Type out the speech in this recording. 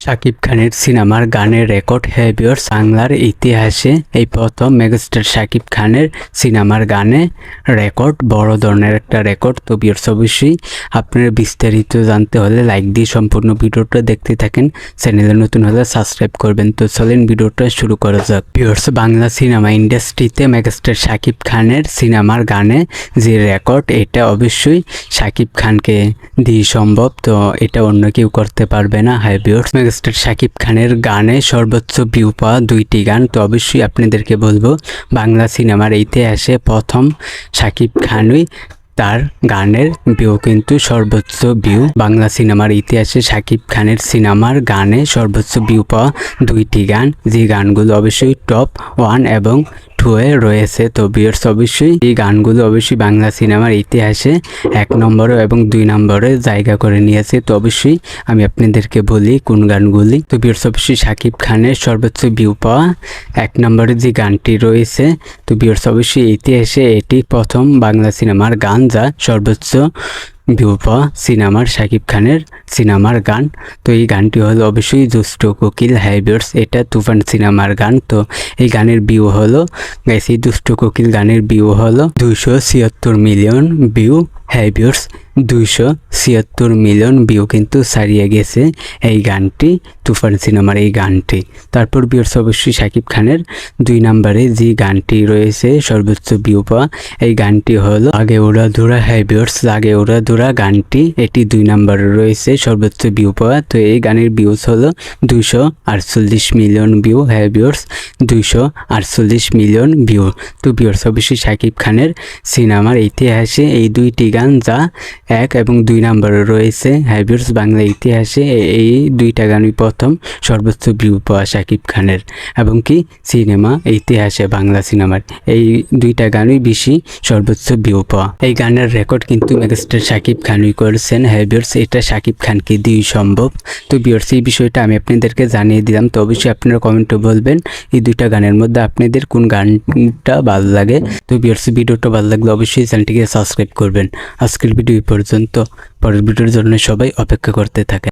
শাকিব খানের সিনেমার গানের রেকর্ড ভিউয়ার্স বাংলার ইতিহাসে এই প্রথম মেগাস্টার শাকিব খানের সিনেমার গানে রেকর্ড, বড় ধরনের একটা রেকর্ড। তো ভিউয়ার্স অবশ্যই আপনার বিস্তারিত জানতে হলে লাইক দিয়ে সম্পূর্ণ ভিডিওটা দেখতে থাকেন, চ্যানেলে নতুন হলে সাবস্ক্রাইব করবেন। তো চলেন ভিডিওটা শুরু করা যাক। ভিউয়ার্স বাংলা সিনেমা ইন্ডাস্ট্রিতে মেগাস্টার শাকিব খানের সিনেমার গানে যে রেকর্ড, এটা অবশ্যই শাকিব খানকে দিয়ে সম্ভব। তো এটা অন্য কেউ করতে পারবে না। হাই ভিউয়ার্স, মেগাস্টার শাকিব খানের গানে সর্বোচ্চ ভিউ পাওয়া দুইটি গান। তো অবশ্যই আপনাদেরকে বলবো, বাংলা সিনেমার ইতিহাসে প্রথম শাকিব খানই তার গানের ভিউ কিন্তু সর্বোচ্চ ভিউ। বাংলা সিনেমার ইতিহাসে শাকিব খানের সিনেমার গানে সর্বোচ্চ ভিউ পাওয়া দুইটি গান, যে গানগুলো অবশ্যই টপ 1 এবং 2 এ রয়েছে। তো ভিউয়ার্স অবশ্যই এই গানগুলো অবশ্যই বাংলা সিনেমার ইতিহাসে 1 নম্বরে এবং 2 নম্বরে জায়গা করে নিয়েছে। তো অবশ্যই আমি আপনাদেরকে বলি কোন গানগুলি। তো ভিউয়ার্স অবশ্যই শাকিব খানের সর্বোচ্চ ভিউ পাওয়া 1 নম্বরে যে গানটি রয়েছে, তো ভিউয়ার্স অবশ্যই ইতিহাসে এটি প্রথম বাংলা সিনেমার গান যা সর্বোচ্চ ভিউ পাওয়া সিনেমার শাকিব খানের সিনেমার গান। তো এই গানটি হলো অবশ্যই দুষ্ট কোকিল। হাই ভিউয়ার্স, এটা তুফান সিনেমার গান। তো এই গানের ভিউ হলো গাইস, এই দুষ্ট কোকিল গানের ভিউ হলো 276 million view. Hi viewers, 276 million view কিন্তু ছাড়িয়ে গেছে এই গানটি, তুফান সিনেমার এই গানটি। তারপর ভিউয়ার্স অবশ্যই শাকিব খানের 2 নম্বরে যে গানটি রয়েছে সর্বোচ্চ ভিউ পাওয়া, এই গানটি হলো লাগে ওরা ধুরা। হাই ভিউয়ার্স, লাগে ওরা ধুরা গানটি এটি 2 নম্বরে রয়েছে সর্বোচ্চ ভিউ পাওয়া। তো এই গানের ভিউজ হলো 248 million view. Hi viewers, 248 million view. তো ভিউয়ার্স অবশ্যই শাকিব খানের সিনেমার ইতিহাসে এই দুইটি গান যা 1 এবং 2 নম্বরে রয়েছে। হাই ভিউয়ার্স, বাংলা ইতিহাসে এই দুইটা গানই প্রথম সর্বোচ্চ ভিউ পাওয়া শাকিব খানের, এবং কি সিনেমা ইতিহাসে বাংলা সিনেমার এই দুইটা গানই বেশি সর্বোচ্চ ভিউ পাওয়া। এই গানের রেকর্ড কিন্তু মেগাস্টার শাকিব খানই করেছেন। হাই ভিউয়ার্স, এটা শাকিব খানকে দিয়ে সম্ভব। তো ভিউয়ার্স এই বিষয়টা আমি আপনাদেরকে জানিয়ে দিলাম। তো অবশ্যই আপনারা কমেন্টে বলবেন এই দুইটা গানের মধ্যে আপনাদের কোন গানটা ভালো লাগে। তো ভিউয়ার্স ভিডিওটা ভালো লাগলে অবশ্যই চ্যানেলটিকে সাবস্ক্রাইব করবেন। আজকের ভিডিও পর্যন্ত, পরের ভিডিওর জন্য সবাই অপেক্ষা করতে থাকে।